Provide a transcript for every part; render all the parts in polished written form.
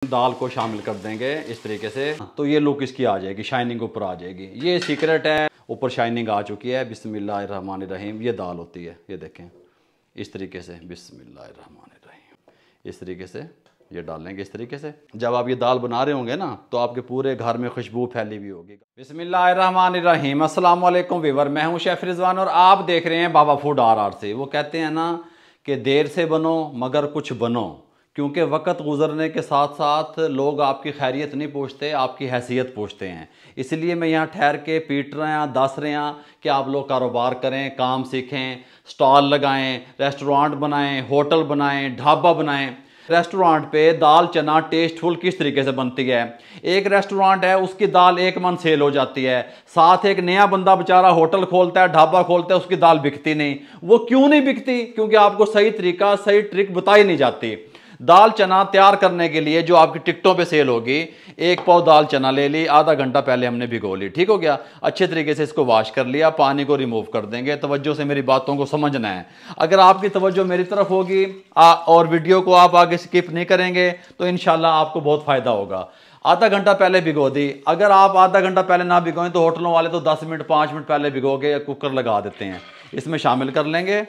दाल को शामिल कर देंगे इस तरीके से, तो ये लुक इसकी आ जाएगी, शाइनिंग ऊपर आ जाएगी। ये सीक्रेट है, ऊपर शाइनिंग आ चुकी है। बिस्मिल्लाहिर्रहमानिर्रहीम ये दाल होती है, ये देखें इस तरीके से। बिस्मिल्लाहिर्रहमानिर्रहीम इस तरीके से ये डालेंगे इस तरीके से। जब आप ये दाल बना रहे होंगे ना तो आपके पूरे घर में खुशबू फैली हुई होगी। बिस्मिल्लाहिर्रहमानिर्रहीम। अस्सलाम वालेकुम वीवर, मैं हूं शेफ रिजवान और आप देख रहे हैं बाबा फूड RR से। वो कहते हैं ना कि देर से बनो मगर कुछ बनो, क्योंकि वक्त गुजरने के साथ साथ लोग आपकी खैरियत नहीं पूछते, आपकी हैसियत पूछते हैं। इसलिए मैं यहाँ ठहर के पीट रहे हैं, दस रहे हैं कि आप लोग कारोबार करें, काम सीखें, स्टॉल लगाएं, रेस्टोरेंट बनाएं, होटल बनाएं, ढाबा बनाएं। रेस्टोरेंट पे दाल चना टेस्टफुल किस तरीके से बनती है। एक रेस्टोरेंट है, उसकी दाल 1 मन सेल हो जाती है, साथ एक नया बंदा बेचारा होटल खोलता है, ढाबा खोलता है, उसकी दाल बिकती नहीं। वो क्यों नहीं बिकती? क्योंकि आपको सही तरीका, सही ट्रिक बताई नहीं जाती। दाल चना तैयार करने के लिए जो आपकी टिकटों पे सेल होगी, 1 पाव दाल चना ले ली, आधा घंटा पहले हमने भिगो ली, ठीक हो गया। अच्छे तरीके से इसको वॉश कर लिया, पानी को रिमूव कर देंगे। तवज्जो से मेरी बातों को समझना है। अगर आपकी तवज्जो मेरी तरफ होगी और वीडियो को आप आगे स्किप नहीं करेंगे तो इंशाल्लाह आपको बहुत फ़ायदा होगा। आधा घंटा पहले भिगो दी। अगर आप आधा घंटा पहले ना भिगोएं तो होटलों वाले तो 10 मिनट 5 मिनट पहले भिगो के कुकर लगा देते हैं। इसमें शामिल कर लेंगे।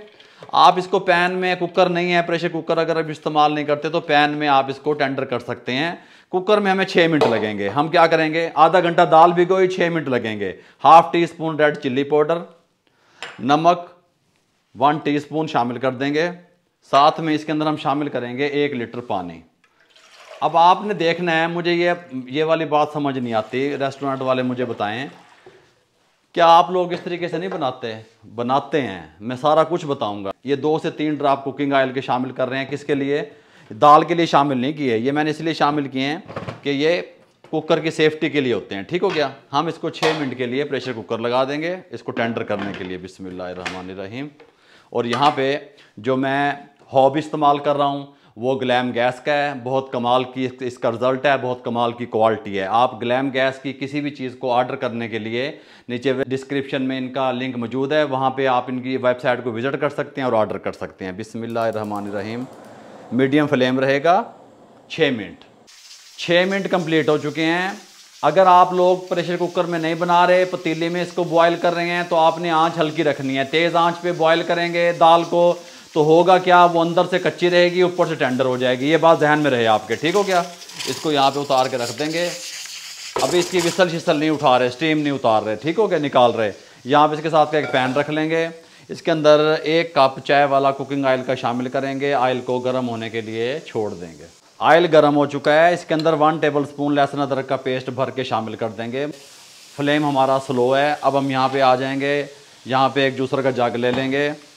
आप इसको पैन में, कुकर नहीं है, प्रेशर कुकर अगर आप इस्तेमाल नहीं करते तो पैन में आप इसको टेंडर कर सकते हैं। कुकर में हमें 6 मिनट लगेंगे। हम क्या करेंगे, आधा घंटा दाल भिगोई, 6 मिनट लगेंगे। ½ टीस्पून रेड चिल्ली पाउडर, नमक 1 टीस्पून शामिल कर देंगे। साथ में इसके अंदर हम शामिल करेंगे 1 लीटर पानी। अब आपने देखना है, मुझे ये वाली बात समझ नहीं आती, रेस्टोरेंट वाले मुझे बताएं, क्या आप लोग इस तरीके से नहीं बनाते? बनाते हैं, मैं सारा कुछ बताऊंगा। ये 2 से 3 ड्रॉप कुकिंग ऑयल के शामिल कर रहे हैं। किसके लिए? दाल के लिए शामिल नहीं किए, ये मैंने इसलिए शामिल किए हैं कि ये कुकर की सेफ्टी के लिए होते हैं, ठीक हो गया। हम इसको 6 मिनट के लिए प्रेशर कुकर लगा देंगे इसको टेंडर करने के लिए। बिस्मिल्लाहिर्रहमानिर्रहीम। और यहाँ पे जो मैं हॉब इस्तेमाल कर रहा हूँ वो ग्लैम गैस का है। बहुत कमाल की इसका रिज़ल्ट है, बहुत कमाल की क्वालिटी है। आप ग्लैम गैस की किसी भी चीज़ को ऑर्डर करने के लिए नीचे डिस्क्रिप्शन में इनका लिंक मौजूद है, वहाँ पे आप इनकी वेबसाइट को विज़िट कर सकते हैं और ऑर्डर कर सकते हैं। बिस्मिल्लाहिर्रहमानिर्रहीम। मीडियम फ्लेम रहेगा। 6 मिनट 6 मिनट कंप्लीट हो चुके हैं। अगर आप लोग प्रेशर कुकर में नहीं बना रहे, पतीले में इसको बॉयल कर रहे हैं, तो आपने आँच हल्की रखनी है। तेज़ आँच पर बॉयल करेंगे दाल को तो होगा क्या, वो अंदर से कच्ची रहेगी, ऊपर से टेंडर हो जाएगी। ये बात ध्यान में रहे आपके, ठीक हो गया। इसको यहाँ पे उतार के रख देंगे। अभी इसकी विसल शिसल नहीं उठा रहे, स्टीम नहीं उतार रहे, ठीक हो गया, निकाल रहे। यहाँ पे इसके साथ का एक पैन रख लेंगे। इसके अंदर 1 कप चाय वाला कुकिंग ऑयल का शामिल करेंगे। ऑयल को गर्म होने के लिए छोड़ देंगे। ऑयल गर्म हो चुका है। इसके अंदर 1 टेबल स्पून लहसुन अदरक का पेस्ट भर के शामिल कर देंगे। फ्लेम हमारा स्लो है। अब हम यहाँ पे आ जाएंगे। यहाँ पे एक जूसर का जग ले लेंगे।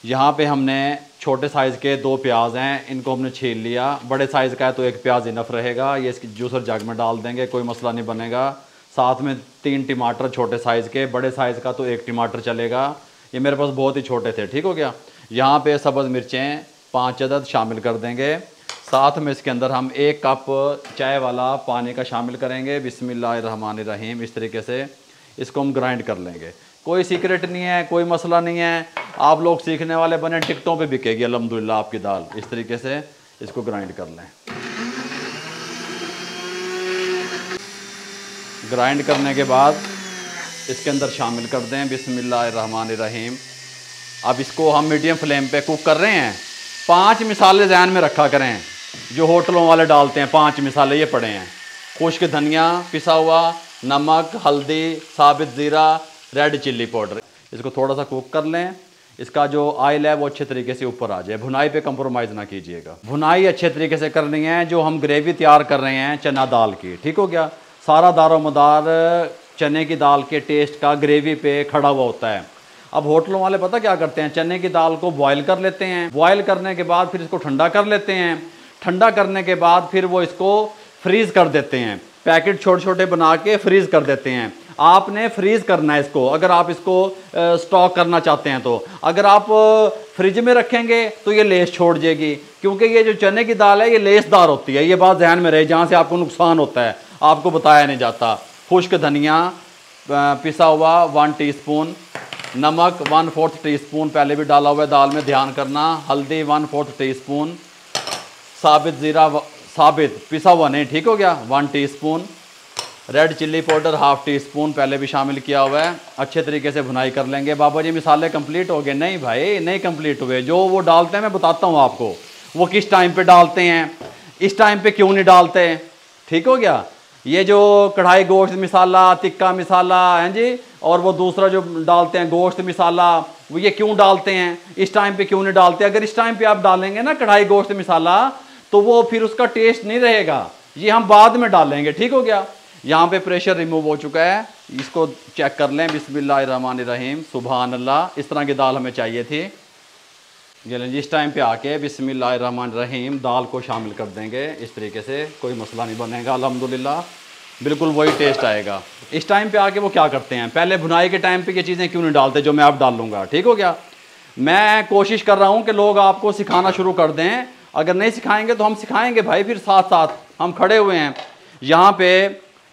यहाँ पे हमने छोटे साइज़ के 2 प्याज हैं, इनको हमने छील लिया। बड़े साइज़ का है तो 1 प्याज इनफ रहेगा। ये इसकी जूसर जग में डाल देंगे, कोई मसला नहीं बनेगा। साथ में 3 टमाटर छोटे साइज़ के, बड़े साइज़ का तो 1 टमाटर चलेगा। ये मेरे पास बहुत ही छोटे थे, ठीक हो गया। यहाँ पे सब्ज़ मिर्चें 5 अदद शामिल कर देंगे। साथ में इसके अंदर हम 1 कप चाय वाला पानी का शामिल करेंगे। बिस्मिल्लाहिर्रहमानिर्रहीम। इस तरीके से इसको हम ग्राइंड कर लेंगे। कोई सीक्रेट नहीं है, कोई मसला नहीं है। आप लोग सीखने वाले बने, टिकटों पे बिकेगी अल्हम्दुलिल्लाह आपकी दाल। इस तरीके से इसको ग्राइंड कर लें। ग्राइंड करने के बाद इसके अंदर शामिल कर दें। बिस्मिल्लाहिर्रहमानिर्रहीम। अब इसको हम मीडियम फ्लेम पे कुक कर रहे हैं। 5 मिसाले ध्यान में रखा करें, जो होटलों वाले डालते हैं। 5 मिसाले ये पड़े हैं। खुश्क धनिया पिसा हुआ, नमक, हल्दी, साबित ज़ीरा, रेड चिल्ली पाउडर। इसको थोड़ा सा कुक कर लें। इसका जो ऑयल है वो अच्छे तरीके से ऊपर आ जाए। भुनाई पे कंप्रोमाइज़ ना कीजिएगा। भुनाई अच्छे तरीके से करनी है। जो हम ग्रेवी तैयार कर रहे हैं चना दाल की, ठीक हो गया। सारा दारोमदार चने की दाल के टेस्ट का ग्रेवी पे खड़ा हुआ होता है। अब होटलों वाले पता क्या करते हैं, चने की दाल को बॉयल कर लेते हैं। बॉयल करने के बाद फिर इसको ठंडा कर लेते हैं। ठंडा करने के बाद फिर वो इसको फ्रीज़ कर देते हैं। पैकेट छोटे छोटे बना के फ्रीज़ कर देते हैं। आपने फ्रीज़ करना है इसको, अगर आप इसको स्टॉक करना चाहते हैं तो। अगर आप फ्रिज में रखेंगे तो ये लेस छोड़ जाएगी, क्योंकि ये जो चने की दाल है ये लेसदार होती है। ये बात ध्यान में रहे, जहाँ से आपको नुकसान होता है आपको बताया नहीं जाता। खुश्क धनिया पिसा हुआ 1 टीस्पून, नमक 1/4 टीस्पून पहले भी डाला हुआ है दाल में, ध्यान करना। हल्दी 1/4 टीस्पून, साबित ज़ीरा साबित पिसा हुआ नहीं, ठीक हो गया। 1 teaspoon red chilli powder, 1/2 teaspoon पहले भी शामिल किया हुआ है। अच्छे तरीके से भुनाई कर लेंगे। बाबा जी मसाले कंप्लीट हो गए? नहीं भाई, नहीं कंप्लीट हुए। जो वो डालते हैं मैं बताता हूँ आपको, वो किस टाइम पे डालते हैं, इस टाइम पे क्यों नहीं डालते, ठीक हो गया। ये जो कढ़ाई गोश्त मसाला, तिक्का मसाला है जी, और वो दूसरा जो डालते हैं गोश्त मसाला, वो ये क्यों डालते हैं, इस टाइम पे क्यों नहीं डालते। अगर इस टाइम पे आप डालेंगे ना कढ़ाई गोश्त मसाला, तो वो फिर उसका टेस्ट नहीं रहेगा। ये हम बाद में डालेंगे, ठीक हो गया। यहाँ पे प्रेशर रिमूव हो चुका है, इसको चेक कर लें। बिस्मिल्लाहिर्रहमानिर्रहीम, सुभान अल्लाह। इस तरह की दाल हमें चाहिए थी। ये लें, इस टाइम पे आके बिस्मिल्लाहिर्रहमानिर्रहीम दाल को शामिल कर देंगे। इस तरीके से कोई मसला नहीं बनेगा, अल्हम्दुलिल्लाह बिल्कुल वही टेस्ट आएगा। इस टाइम पे आके वो क्या करते हैं, पहले भुनाई के टाइम पे ये चीज़ें क्यों नहीं डालते जो मैं अब डाल लूँगा, ठीक हो गया। मैं कोशिश कर रहा हूँ कि लोग आपको सिखाना शुरू कर दें। अगर नहीं सिखाएंगे तो हम सिखाएंगे भाई, फिर साथ साथ हम खड़े हुए हैं। यहाँ पे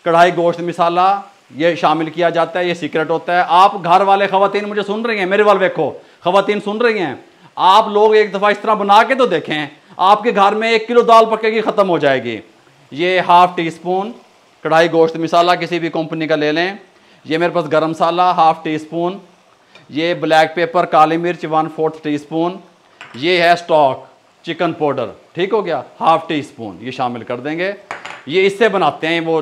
कढ़ाई गोश्त मसाला ये शामिल किया जाता है, ये सीक्रेट होता है। आप घर वाले ख़वातीन मुझे सुन रही हैं, मेरे वाल देखो, ख़वातीन सुन रही हैं, आप लोग एक दफ़ा इस तरह बना के तो देखें, आपके घर में 1 किलो दाल पकेगी, ख़त्म हो जाएगी। ये 1/2 टीस्पून कढ़ाई गोश्त मसाला किसी भी कंपनी का ले लें। ये मेरे पास गरम मसाला 1/2 टीस्पून, ये ब्लैक पेपर काली मिर्च 1/4 टीस्पून, ये है स्टॉक चिकन पाउडर, ठीक हो गया 1/2 टीस्पून, ये शामिल कर देंगे। ये इससे बनाते हैं वो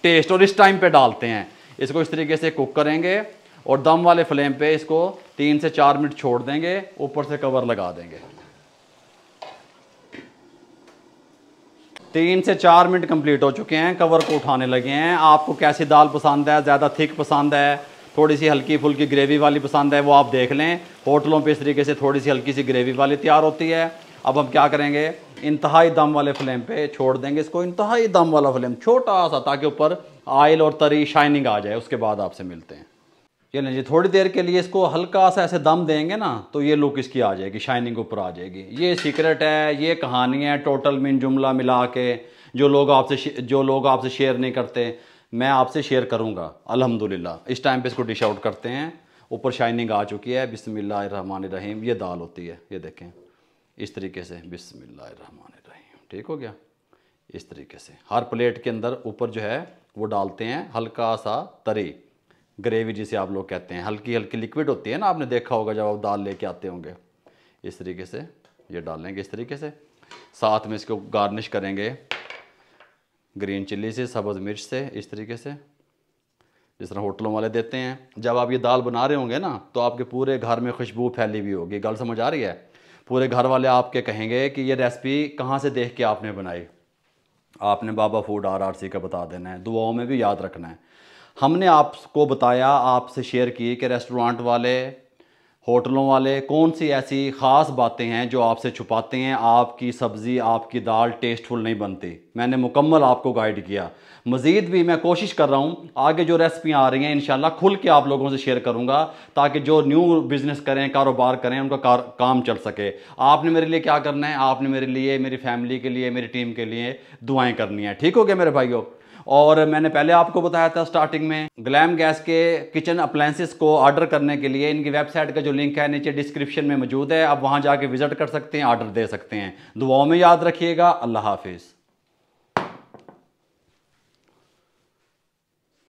टेस्ट, और इस टाइम पे डालते हैं। इसको इस तरीके से कुक करेंगे और दम वाले फ्लेम पे इसको 3 से 4 मिनट छोड़ देंगे, ऊपर से कवर लगा देंगे। 3 से 4 मिनट कंप्लीट हो चुके हैं, कवर को उठाने लगे हैं। आपको कैसी दाल पसंद है, ज़्यादा थिक पसंद है, थोड़ी सी हल्की फुल्की ग्रेवी वाली पसंद है, वो आप देख लें। होटलों पे इस तरीके से थोड़ी सी हल्की सी ग्रेवी वाली तैयार होती है। अब हम क्या करेंगे, इंतहाई दम वाले फ्लेम पे छोड़ देंगे इसको, इंतहाई दम वाला फ्लेम छोटा सा, ताकि ऊपर ऑयल और तरी शाइनिंग आ जाए। उसके बाद आपसे मिलते हैं। चलें जी, थोड़ी देर के लिए इसको हल्का सा ऐसे दम देंगे ना, तो ये लुक इसकी आ जाएगी, शाइनिंग ऊपर आ जाएगी। ये सीक्रेट है, ये कहानी है टोटल मिन जुमला मिला के। जो लोग आपसे शेयर नहीं करते, मैं आपसे शेयर करूँगा अल्हम्दुलिल्लाह। इस टाइम पे इसको डिश आउट करते हैं। ऊपर शाइनिंग आ चुकी है। बिस्मिल्लाहिर्रहमानिर्रहीम, ये दाल होती है, ये देखें इस तरीके से। बिस्मिल्लाहिर्रहमानिर्रहीम, ठीक हो गया। इस तरीके से हर प्लेट के अंदर ऊपर जो है वो डालते हैं हल्का सा तरी, ग्रेवी जिसे आप लोग कहते हैं। हल्की हल्की लिक्विड होती है ना, आपने देखा होगा जब आप दाल लेके आते होंगे। इस तरीके से ये डालेंगे, इस तरीके से। साथ में इसको गार्निश करेंगे ग्रीन चिल्ली से, सब्ज़ मिर्च से, इस तरीके से जिस तरह होटलों वाले देते हैं। जब आप ये दाल बना रहे होंगे ना, तो आपके पूरे घर में खुशबू फैली हुई होगी। गल समझ आ रही है। पूरे घर वाले आपके कहेंगे कि ये रेसिपी कहाँ से देख के आपने बनाई। आपने बाबा फूड RRC का बता देना है, दुआओं में भी याद रखना है। हमने आपको बताया, आपसे शेयर की कि रेस्टोरेंट वाले, होटलों वाले कौन सी ऐसी ख़ास बातें हैं जो आपसे छुपाते हैं। आपकी सब्ज़ी, आपकी दाल टेस्टफुल नहीं बनती। मैंने मुकम्मल आपको गाइड किया। मज़ीद भी मैं कोशिश कर रहा हूँ, आगे जो रेसिपियाँ आ रही हैं इंशाल्लाह खुल के आप लोगों से शेयर करूँगा, ताकि जो न्यू बिज़नेस करें, कारोबार करें, उनका काम चल सके। आपने मेरे लिए क्या करना है, आपने मेरे लिए, मेरी फैमिली के लिए, मेरी टीम के लिए दुआएँ करनी है, ठीक हो गया मेरे भाइयों। और मैंने पहले आपको बताया था स्टार्टिंग में, ग्लैम गैस के किचन अप्लायंसेस को ऑर्डर करने के लिए इनकी वेबसाइट का जो लिंक है नीचे डिस्क्रिप्शन में मौजूद है। आप वहाँ जाके विज़िट कर सकते हैं, ऑर्डर दे सकते हैं। दुआओं में याद रखिएगा। अल्लाह हाफिज़।